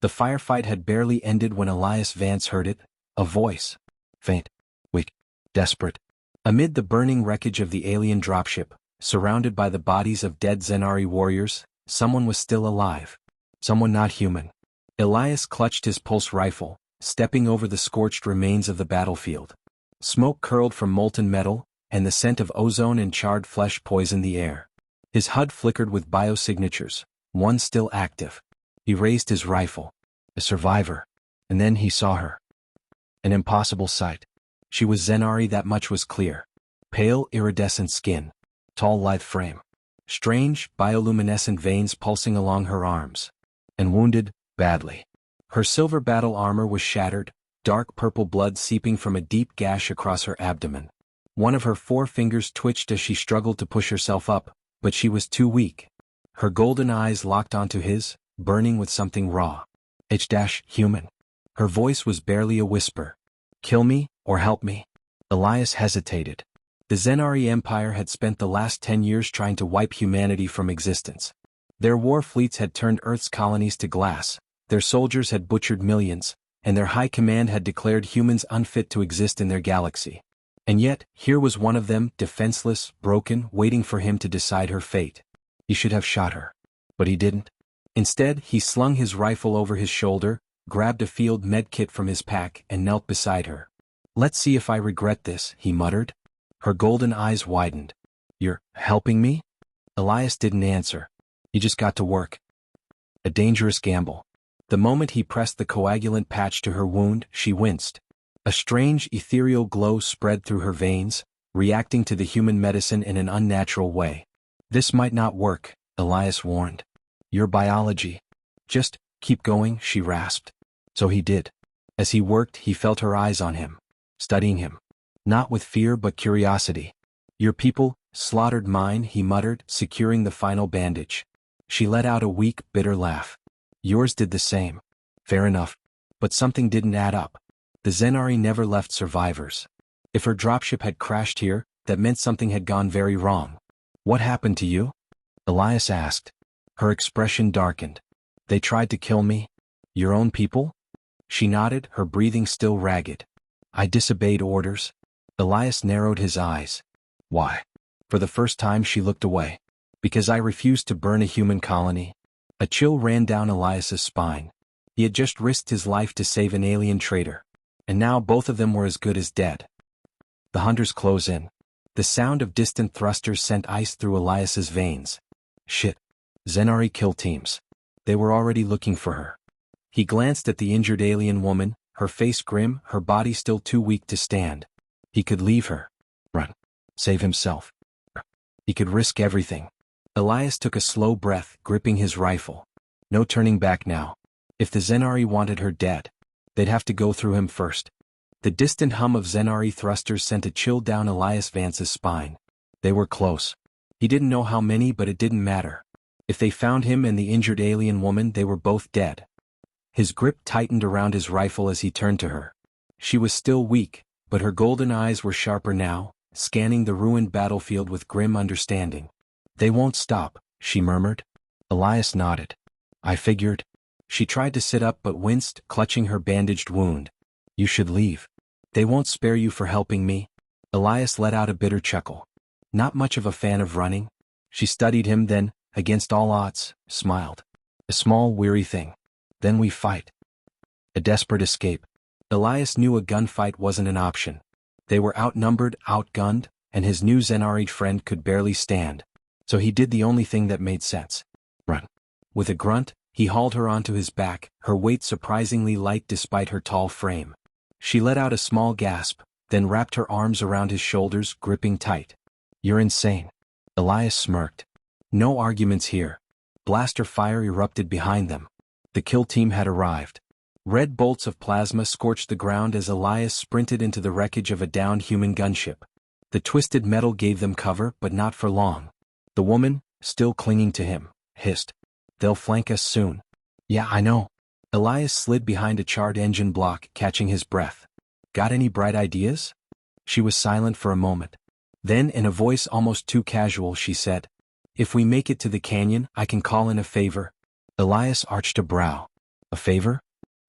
The firefight had barely ended when Elias Vance heard it, a voice. Faint, weak, desperate. Amid the burning wreckage of the alien dropship, surrounded by the bodies of dead Zenari warriors, someone was still alive. Someone not human. Elias clutched his pulse rifle, stepping over the scorched remains of the battlefield. Smoke curled from molten metal, and the scent of ozone and charred flesh poisoned the air. His HUD flickered with biosignatures, one still active. He raised his rifle. A survivor. And then he saw her. An impossible sight. She was Zenari, that much was clear. Pale, iridescent skin. Tall, lithe frame. Strange, bioluminescent veins pulsing along her arms. And wounded, badly. Her silver battle armor was shattered, dark purple blood seeping from a deep gash across her abdomen. One of her 4 fingers twitched as she struggled to push herself up, but she was too weak. Her golden eyes locked onto his, burning with something raw. Human. Her voice was barely a whisper. Kill me, or help me. Elias hesitated. The Zenari Empire had spent the last 10 years trying to wipe humanity from existence. Their war fleets had turned Earth's colonies to glass, their soldiers had butchered millions, and their high command had declared humans unfit to exist in their galaxy. And yet, here was one of them, defenseless, broken, waiting for him to decide her fate. He should have shot her. But he didn't. Instead, he slung his rifle over his shoulder, grabbed a field medkit from his pack, and knelt beside her. Let's see if I regret this, he muttered. Her golden eyes widened. You're helping me? Elias didn't answer. He just got to work. A dangerous gamble. The moment he pressed the coagulant patch to her wound, she winced. A strange, ethereal glow spread through her veins, reacting to the human medicine in an unnatural way. This might not work, Elias warned. Your biology. Just keep going, she rasped. So he did. As he worked, he felt her eyes on him, studying him. Not with fear but curiosity. Your people slaughtered mine, he muttered, securing the final bandage. She let out a weak, bitter laugh. Yours did the same. Fair enough. But something didn't add up. The Zenari never left survivors. If her dropship had crashed here, that meant something had gone very wrong. What happened to you? Elias asked. Her expression darkened. They tried to kill me? Your own people? She nodded, her breathing still ragged. I disobeyed orders. Elias narrowed his eyes. Why? For the first time she looked away. Because I refused to burn a human colony. A chill ran down Elias's spine. He had just risked his life to save an alien traitor. And now both of them were as good as dead. The hunters close in. The sound of distant thrusters sent ice through Elias's veins. Shit. Zenari kill teams. They were already looking for her. He glanced at the injured alien woman, her face grim, her body still too weak to stand. He could leave her. Run. Save himself. He could risk everything. Elias took a slow breath, gripping his rifle. No turning back now. If the Zenari wanted her dead, they'd have to go through him first. The distant hum of Zenari thrusters sent a chill down Elias Vance's spine. They were close. He didn't know how many, but it didn't matter. If they found him and the injured alien woman, they were both dead. His grip tightened around his rifle as he turned to her. She was still weak, but her golden eyes were sharper now, scanning the ruined battlefield with grim understanding. They won't stop, she murmured. Elias nodded. I figured. She tried to sit up but winced, clutching her bandaged wound. You should leave. They won't spare you for helping me. Elias let out a bitter chuckle. Not much of a fan of running. She studied him then, against all odds, smiled. A small, weary thing. Then we fight. A desperate escape. Elias knew a gunfight wasn't an option. They were outnumbered, outgunned, and his new Zenari friend could barely stand. So he did the only thing that made sense. Run. With a grunt, he hauled her onto his back, her weight surprisingly light despite her tall frame. She let out a small gasp, then wrapped her arms around his shoulders, gripping tight. You're insane. Elias smirked. No arguments here. Blaster fire erupted behind them. The kill team had arrived. Red bolts of plasma scorched the ground as Elias sprinted into the wreckage of a downed human gunship. The twisted metal gave them cover, but not for long. The woman, still clinging to him, hissed. They'll flank us soon. Yeah, I know. Elias slid behind a charred engine block, catching his breath. Got any bright ideas? She was silent for a moment. Then, in a voice almost too casual, she said, If we make it to the canyon, I can call in a favor. Elias arched a brow. A favor?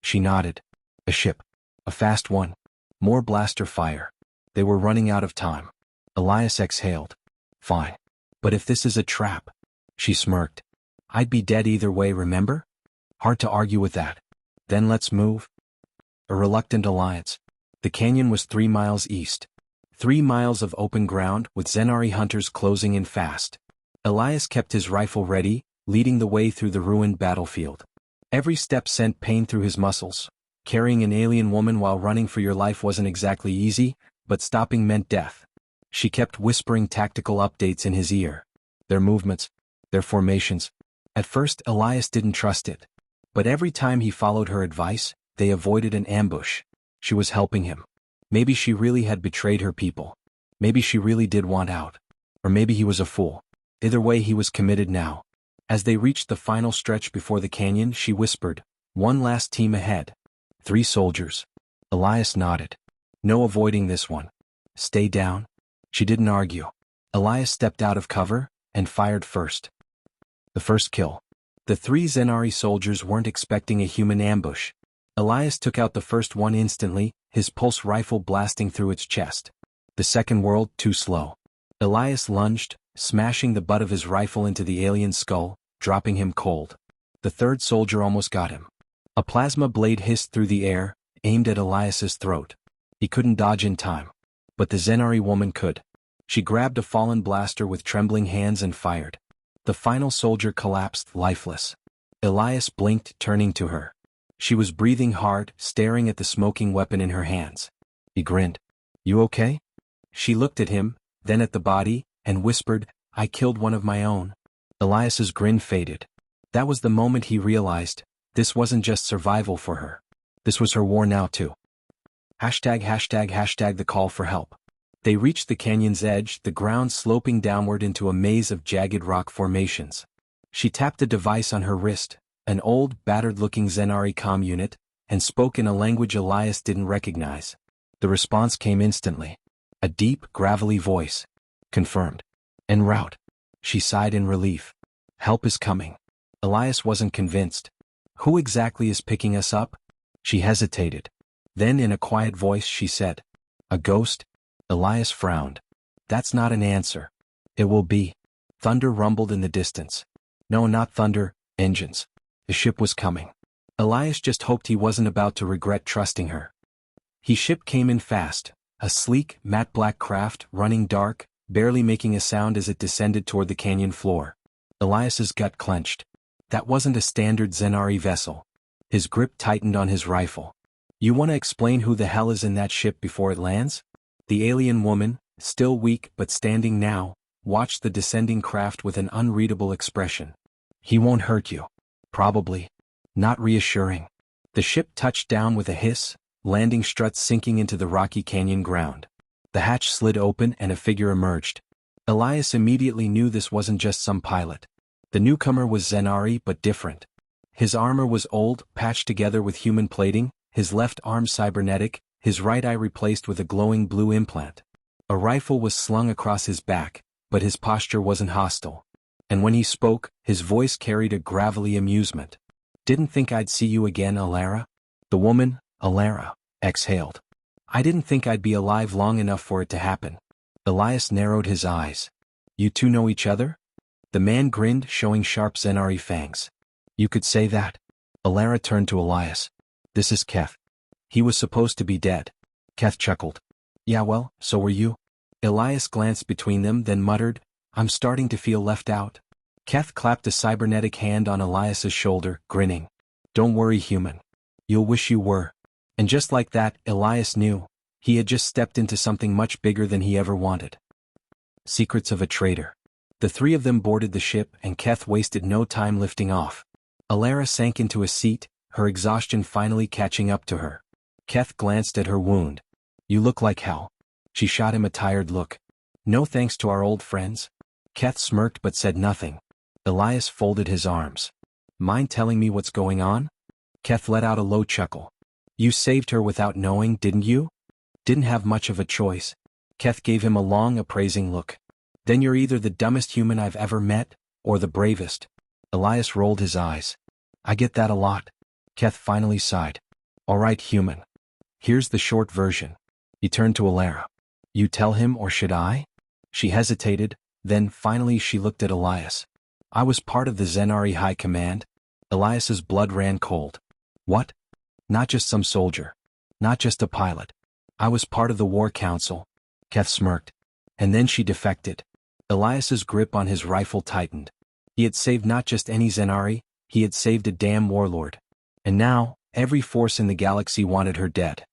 She nodded. A ship. A fast one. More blaster fire. They were running out of time. Elias exhaled. Fine. But if this is a trap, she smirked. I'd be dead either way, remember? Hard to argue with that. Then let's move. A reluctant alliance. The canyon was 3 miles east. 3 miles of open ground with Zenari hunters closing in fast. Elias kept his rifle ready, leading the way through the ruined battlefield. Every step sent pain through his muscles. Carrying an alien woman while running for your life wasn't exactly easy, but stopping meant death. She kept whispering tactical updates in his ear. Their movements, their formations. At first, Elias didn't trust it. But every time he followed her advice, they avoided an ambush. She was helping him. Maybe she really had betrayed her people. Maybe she really did want out. Or maybe he was a fool. Either way, he was committed now. As they reached the final stretch before the canyon, she whispered, "One last team ahead." 3 soldiers. Elias nodded. No avoiding this one. Stay down. She didn't argue. Elias stepped out of cover and fired first. The first kill. The 3 Zenari soldiers weren't expecting a human ambush. Elias took out the first one instantly, his pulse rifle blasting through its chest. The second whirled too slow. Elias lunged, smashing the butt of his rifle into the alien's skull, dropping him cold. The third soldier almost got him. A plasma blade hissed through the air, aimed at Elias's throat. He couldn't dodge in time. But the Zenari woman could. She grabbed a fallen blaster with trembling hands and fired. The final soldier collapsed, lifeless. Elias blinked, turning to her. She was breathing hard, staring at the smoking weapon in her hands. He grinned. "You okay?" She looked at him, then at the body, and whispered, "I killed one of my own." Elias's grin faded. That was the moment he realized, this wasn't just survival for her. This was her war now too. #### the call for help. They reached the canyon's edge, the ground sloping downward into a maze of jagged rock formations. She tapped a device on her wrist, an old, battered-looking Zenari comm unit, and spoke in a language Elias didn't recognize. The response came instantly. A deep, gravelly voice. Confirmed. En route. She sighed in relief. Help is coming. Elias wasn't convinced. Who exactly is picking us up? She hesitated. Then in a quiet voice she said, "A ghost?" Elias frowned. "That's not an answer. It will be." Thunder rumbled in the distance. No, not thunder, engines. The ship was coming. Elias just hoped he wasn't about to regret trusting her. His ship came in fast, a sleek, matte black craft running dark, barely making a sound as it descended toward the canyon floor. Elias's gut clenched. That wasn't a standard Zenari vessel. His grip tightened on his rifle. "You want to explain who the hell is in that ship before it lands?" The alien woman, still weak but standing now, watched the descending craft with an unreadable expression. "He won't hurt you." Probably. Not reassuring. The ship touched down with a hiss, landing struts sinking into the rocky canyon ground. The hatch slid open and a figure emerged. Elias immediately knew this wasn't just some pilot. The newcomer was Zenari but different. His armor was old, patched together with human plating, his left arm cybernetic, his right eye replaced with a glowing blue implant. A rifle was slung across his back, but his posture wasn't hostile. And when he spoke, his voice carried a gravelly amusement. "Didn't think I'd see you again, Alara?" The woman, Alara, exhaled. "I didn't think I'd be alive long enough for it to happen." Elias narrowed his eyes. "You two know each other?" The man grinned, showing sharp Zenari fangs. "You could say that." Alara turned to Elias. "This is Keth. He was supposed to be dead." Keth chuckled. "Yeah, well, so were you." Elias glanced between them, then muttered, "I'm starting to feel left out." Keth clapped a cybernetic hand on Elias's shoulder, grinning. "Don't worry, human. You'll wish you were." And just like that, Elias knew. He had just stepped into something much bigger than he ever wanted. Secrets of a traitor. The 3 of them boarded the ship, and Keth wasted no time lifting off. Alara sank into a seat, her exhaustion finally catching up to her. Keth glanced at her wound. "You look like hell." She shot him a tired look. "No thanks to our old friends." Keth smirked but said nothing. Elias folded his arms. "Mind telling me what's going on?" Keth let out a low chuckle. "You saved her without knowing, didn't you?" "Didn't have much of a choice." Keth gave him a long, appraising look. "Then you're either the dumbest human I've ever met, or the bravest." Elias rolled his eyes. "I get that a lot." Keth finally sighed. All right, human. Here's the short version. He turned to Alara. You tell him or should I? She hesitated, then finally she looked at Elias. I was part of the Zenari High Command. Elias's blood ran cold. What? Not just some soldier. Not just a pilot. I was part of the War Council. Keth smirked. And then she defected. Elias's grip on his rifle tightened. He had saved not just any Zenari, he had saved a damn warlord. And now, every force in the galaxy wanted her dead.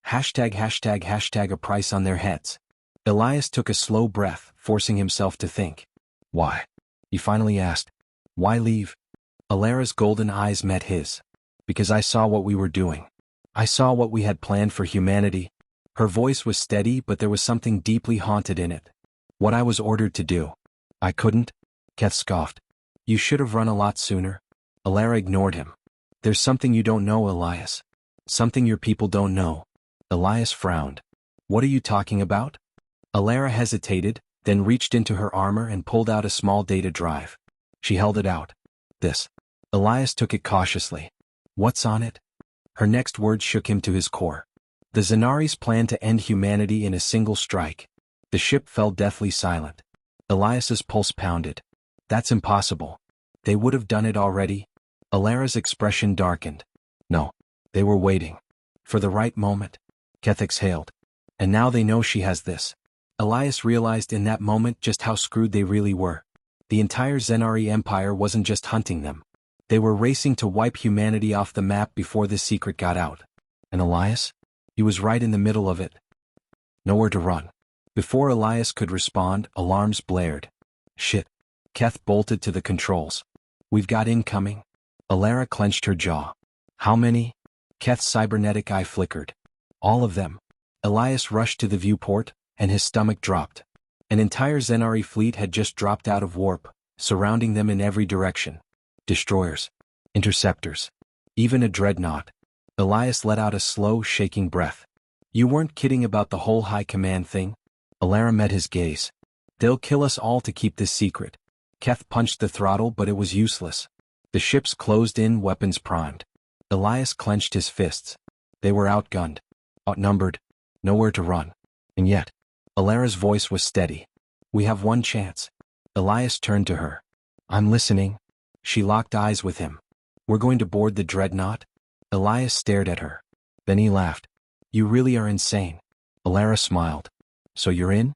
##### a price on their heads. Elias took a slow breath, forcing himself to think. Why? He finally asked. Why leave? Alara's golden eyes met his. Because I saw what we were doing. I saw what we had planned for humanity. Her voice was steady, but there was something deeply haunted in it. What I was ordered to do. I couldn't? Keth scoffed. You should have run a lot sooner. Alara ignored him. There's something you don't know, Elias. Something your people don't know. Elias frowned. What are you talking about? Alara hesitated, then reached into her armor and pulled out a small data drive. She held it out. This. Elias took it cautiously. What's on it? Her next words shook him to his core. The Zenari's plan to end humanity in a single strike. The ship fell deathly silent. Elias's pulse pounded. That's impossible. They would have done it already. Alara's expression darkened. No. They were waiting. For the right moment. Keth exhaled. And now they know she has this. Elias realized in that moment just how screwed they really were. The entire Zenari Empire wasn't just hunting them. They were racing to wipe humanity off the map before this secret got out. And Elias? He was right in the middle of it. Nowhere to run. Before Elias could respond, alarms blared. Shit. Keth bolted to the controls. We've got incoming. Alara clenched her jaw. How many? Keth's cybernetic eye flickered. All of them. Elias rushed to the viewport, and his stomach dropped. An entire Zenari fleet had just dropped out of warp, surrounding them in every direction. Destroyers. Interceptors. Even a dreadnought. Elias let out a slow, shaking breath. You weren't kidding about the whole high command thing? Alara met his gaze. They'll kill us all to keep this secret. Keth punched the throttle, but it was useless. The ships closed in, weapons primed. Elias clenched his fists. They were outgunned. Outnumbered. Nowhere to run. And yet, Alara's voice was steady. We have one chance. Elias turned to her. I'm listening. She locked eyes with him. We're going to board the dreadnought? Elias stared at her. Then he laughed. You really are insane. Alara smiled. So you're in?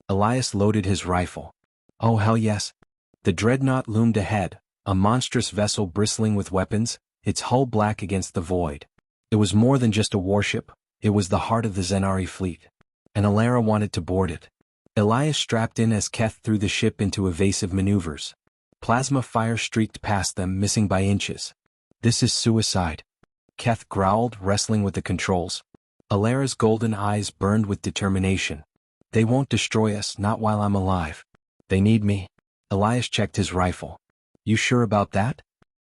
Elias loaded his rifle. Oh hell yes. The dreadnought loomed ahead, a monstrous vessel bristling with weapons, its hull black against the void. It was more than just a warship, it was the heart of the Zenari fleet. And Alara wanted to board it. Elias strapped in as Keth threw the ship into evasive maneuvers. Plasma fire streaked past them, missing by inches. This is suicide. Keth growled, wrestling with the controls. Alara's golden eyes burned with determination. They won't destroy us, not while I'm alive. They need me. Elias checked his rifle. You sure about that?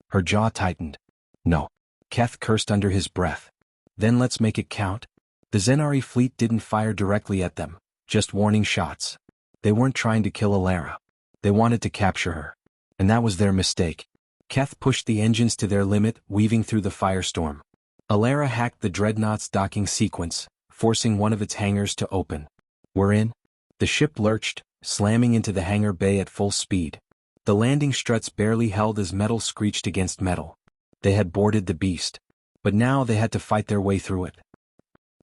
Her jaw tightened. No. Keth cursed under his breath. Then let's make it count. The Zenari fleet didn't fire directly at them, just warning shots. They weren't trying to kill Alara. They wanted to capture her. And that was their mistake. Keth pushed the engines to their limit, weaving through the firestorm. Alara hacked the dreadnought's docking sequence, forcing one of its hangars to open. We're in? The ship lurched, slamming into the hangar bay at full speed. The landing struts barely held as metal screeched against metal. They had boarded the beast. But now they had to fight their way through it.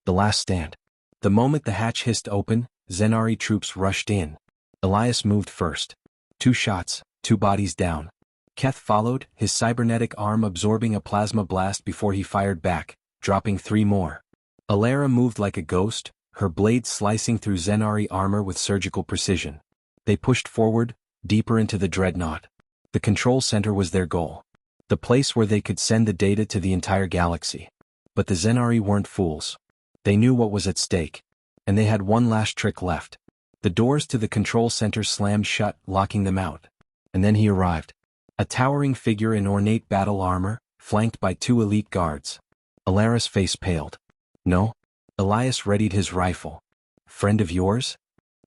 The last stand. The moment the hatch hissed open, Zenari troops rushed in. Elias moved first. 2 shots, 2 bodies down. Keth followed, his cybernetic arm absorbing a plasma blast before he fired back, dropping 3 more. Alara moved like a ghost, her blade slicing through Zenari armor with surgical precision. They pushed forward, deeper into the dreadnought. The control center was their goal. The place where they could send the data to the entire galaxy. But the Zenari weren't fools. They knew what was at stake. And they had one last trick left. The doors to the control center slammed shut, locking them out. And then he arrived. A towering figure in ornate battle armor, flanked by 2 elite guards. Alara's face paled. No? Elias readied his rifle. Friend of yours?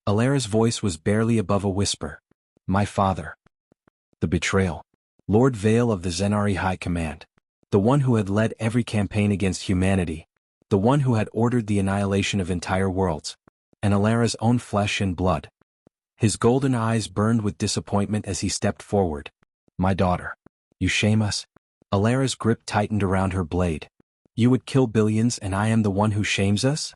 Alara's voice was barely above a whisper. My father. The betrayal. Lord Vale of the Zenari High Command. the one who had led every campaign against humanity, the one who had ordered the annihilation of entire worlds, and Alara's own flesh and blood. His golden eyes burned with disappointment as he stepped forward. "My daughter. You shame us?" Alara's grip tightened around her blade. "You would kill billions and I am the one who shames us?"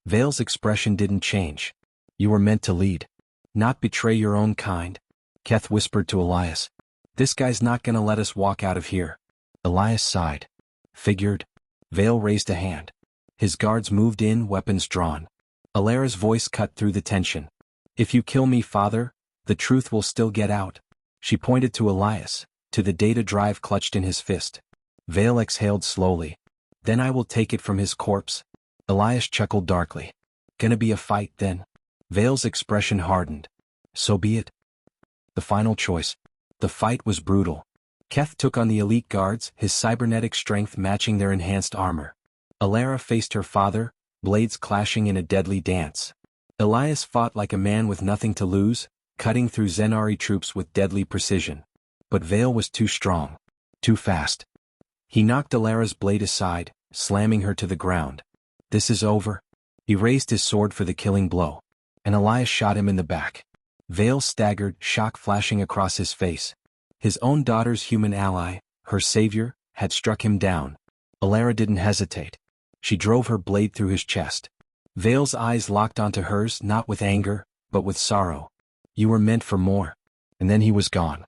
Vale's expression didn't change. "You were meant to lead, not betray your own kind." Keth whispered to Elias. "This guy's not gonna let us walk out of here." Elias sighed. "Figured." Vale raised a hand. His guards moved in, weapons drawn. Alara's voice cut through the tension. "If you kill me, father, the truth will still get out." She pointed to Elias, to the data drive clutched in his fist. Vale exhaled slowly. "Then I will take it from his corpse." Elias chuckled darkly. "Gonna be a fight then?" Vale's expression hardened. "So be it." The final choice. The fight was brutal. Keth took on the elite guards, his cybernetic strength matching their enhanced armor. Alara faced her father, blades clashing in a deadly dance. Elias fought like a man with nothing to lose, cutting through Zenari troops with deadly precision. But Vale was too strong. Too fast. He knocked Alara's blade aside, slamming her to the ground. "This is over." He raised his sword for the killing blow. And Elias shot him in the back. Vale staggered, shock flashing across his face. His own daughter's human ally, her savior, had struck him down. Alara didn't hesitate. She drove her blade through his chest. Vale's eyes locked onto hers, not with anger, but with sorrow. "You were meant for more." And then he was gone.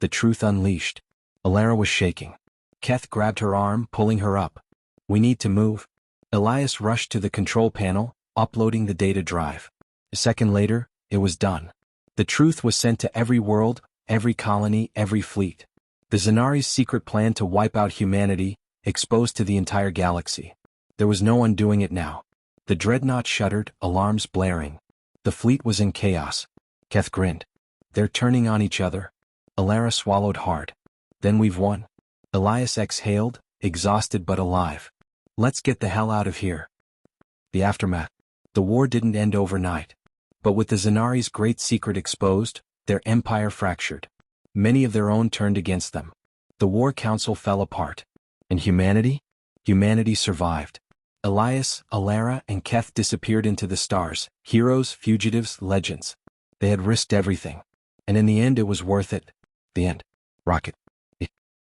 The truth unleashed. Alara was shaking. Keth grabbed her arm, pulling her up. "We need to move." Elias rushed to the control panel, uploading the data drive. A second later, it was done. The truth was sent to every world, every colony, every fleet. The Zenari's secret plan to wipe out humanity, exposed to the entire galaxy. There was no undoing it now. The dreadnought shuddered, alarms blaring. The fleet was in chaos. Keth grinned. "They're turning on each other." Alara swallowed hard. "Then we've won." Elias exhaled, exhausted but alive. "Let's get the hell out of here." The aftermath. The war didn't end overnight. But with the Zenari's great secret exposed, their empire fractured. Many of their own turned against them. The war council fell apart. And humanity? Humanity survived. Elias, Alara, and Keth disappeared into the stars, heroes, fugitives, legends. They had risked everything. And in the end it was worth it. The end. Rocket.